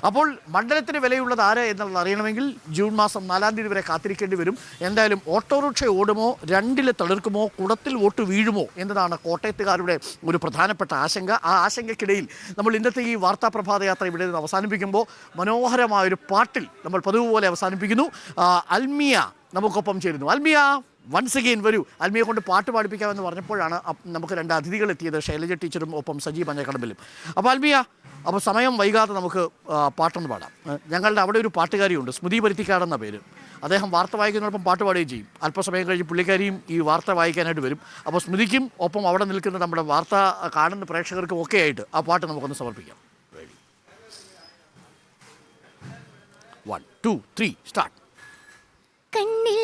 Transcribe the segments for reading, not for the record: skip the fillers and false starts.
അപ്പോൾ മണ്ഡലത്തിന് വിലയുള്ളത് ആര് എന്നുള്ളത് അറിയണമെങ്കിൽ ജൂൺ മാസം 4-ാം തീയതി വരെ കാത്തിരിക്കേണ്ടി വരും. എന്തായാലും ഓട്ടോറിക്ഷ ഓടുമോ, രണ്ടിൽ തളിർക്കുമോ, കുടത്തിൽ വോട്ട് വീഴുമോ എന്നതാണ് കോട്ടയത്തുകാരുടെ ഒരു പ്രധാനപ്പെട്ട ആശങ്ക. ആ ആശങ്കയ്ക്കിടയിൽ നമ്മൾ ഇന്നത്തെ ഈ വാർത്താ പ്രഭാതയാത്ര ഇവിടെ നിന്ന് അവസാനിപ്പിക്കുമ്പോൾ മനോഹരമായൊരു പാട്ടിൽ നമ്മൾ പതിവ് പോലെ അവസാനിപ്പിക്കുന്നു. അൽമിയ നമുക്കൊപ്പം ചേരുന്നു. അൽമിയ, വൺസ് അഗെയിൻ വരൂ. അൽമിയെ കൊണ്ട് പാട്ട് പാടിപ്പിക്കാമെന്ന് പറഞ്ഞപ്പോഴാണ് നമുക്ക് 2 അതിഥികൾ എത്തിയത്, ശൈലജ ടീച്ചറും ഒപ്പം സജി പഞ്ഞക്കടമ്പിലും. അപ്പോൾ അൽമിയ, അപ്പോൾ സമയം വൈകാതെ നമുക്ക് പാട്ടൊന്ന് പാടാം. ഞങ്ങളുടെ അവിടെ ഒരു പാട്ടുകാരിയുണ്ട്, സ്മൃതി പരുത്തിക്കാടെന്ന പേര്. അദ്ദേഹം വാർത്ത വായിക്കുന്നതിനോടൊപ്പം പാട്ട് പാടുകയും ചെയ്യും. അല്പസമയം കഴിഞ്ഞ് പുള്ളിക്കാരിയും ഈ വാർത്ത വായിക്കാനായിട്ട് വരും. അപ്പോൾ സ്മൃതിക്കും ഒപ്പം അവിടെ നിൽക്കുന്ന നമ്മുടെ വാർത്ത കാണുന്ന പ്രേക്ഷകർക്കും ഒക്കെ ആയിട്ട് ആ പാട്ട് നമുക്കൊന്ന് സമർപ്പിക്കാം. 1, 2, 3 സ്റ്റാർട്ട്. കണ്ണിൽ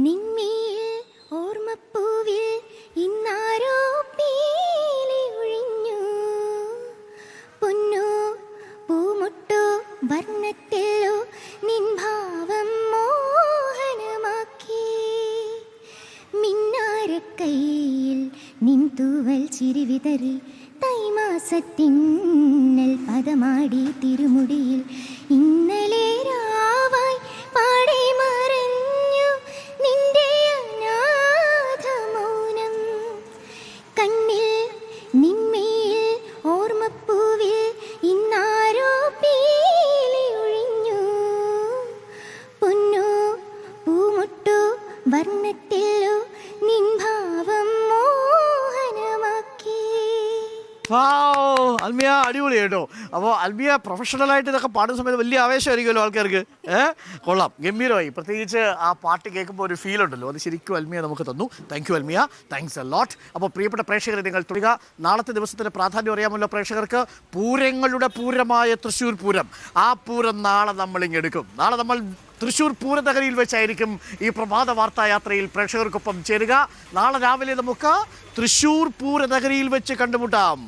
നിന്നിൽ ഓർമ്മപ്പൂവിൽ ഇന്നാരോ പീലി ഒഴിഞ്ഞു. പൊന്നോ പൂമുട്ടോ വർണ്ണത്തിലോ നിൻ ഭാവം മോഹനമാക്കി. മിന്നാരക്കൈയിൽ നിൻ തൂവൽ ചിരിവിതറി തൈമാസത്തിന്നൽ പദമാടി തിരുമുടിയിൽ ഇന്നലെ രാവായി പാടി മറഞ്ഞു നിന്റെ അനാഥമൗനം. കണ്ണിൽ നിന്മയിൽ ഓർമ്മപ്പൂവിൽ ഇന്നാരോ പീലി ഒഴിഞ്ഞു. പൊന്നോ പൂമുട്ടോ വർണ്ണത്തിലോ നിൻ ഭാവം മോഹനമാക്കി. അൽമിയ അടിപൊളി കേട്ടോ. അപ്പോൾ അൽമിയ പ്രൊഫഷണലായിട്ട് ഇതൊക്കെ പാടുന്ന സമയത്ത് വലിയ ആവേശമായിരിക്കുമല്ലോ ആൾക്കാർക്ക്. കൊള്ളാം, ഗംഭീരമായി. പ്രത്യേകിച്ച് ആ പാട്ട് കേൾക്കുമ്പോൾ ഒരു ഫീൽ ഉണ്ടല്ലോ, അത് ശരിക്കും അൽമിയ നമുക്ക് തന്നു. Thank you Almiya, thanks a lot. അപ്പോൾ പ്രിയപ്പെട്ട പ്രേക്ഷകരെ, നിങ്ങൾ തുടരുക. നാളത്തെ ദിവസത്തിൻ്റെ പ്രാധാന്യം അറിയാമല്ലോ പ്രേക്ഷകർക്ക്. പൂരങ്ങളുടെ പൂരമായ തൃശ്ശൂർ പൂരം, ആ പൂരം നാളെ നമ്മളിങ്ങെടുക്കും. നാളെ നമ്മൾ തൃശ്ശൂർ പൂരനഗരിയിൽ വെച്ചായിരിക്കും ഈ പ്രഭാത വാർത്താ യാത്രയിൽ പ്രേക്ഷകർക്കൊപ്പം ചേരുക. നാളെ രാവിലെ നമുക്ക് തൃശ്ശൂർ പൂരനഗരിയിൽ വെച്ച് കണ്ടുമുട്ടാം.